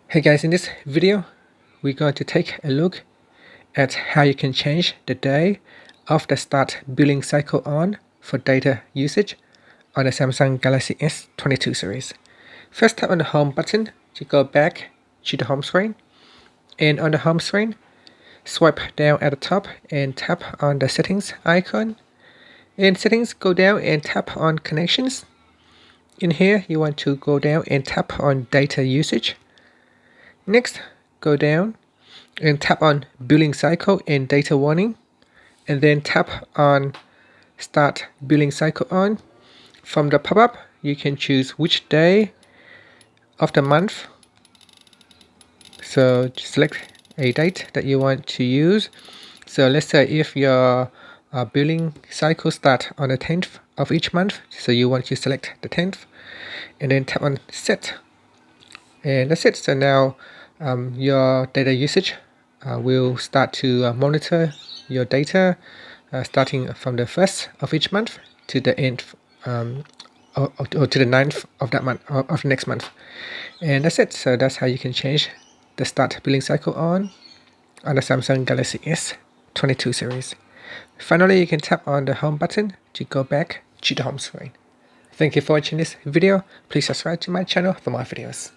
Hey guys, in this video we're going to take a look at how you can change the day of the start billing cycle on for data usage on the Samsung Galaxy S22 series. First, tap on the home button to go back to the home screen, and on the home screen swipe down at the top and tap on the settings icon. In settings, go down and tap on connections. In here you want to go down and tap on data usage. Next, go down and tap on billing cycle and data warning, and then tap on start billing cycle on. From the pop-up you can choose which day of the month, so select a date that you want to use. So let's say if your billing cycle start on the 10th of each month, so you want to select the 10th and then tap on set, and that's it. So now your data usage will start to monitor your data starting from the 1st of each month to the end or to the 9th of that month, of the next month. And that's it. So that's how you can change the start billing cycle on the Samsung Galaxy S22 series. Finally, you can tap on the home button to go back to the home screen. Thank you for watching this video. Please subscribe to my channel for more videos.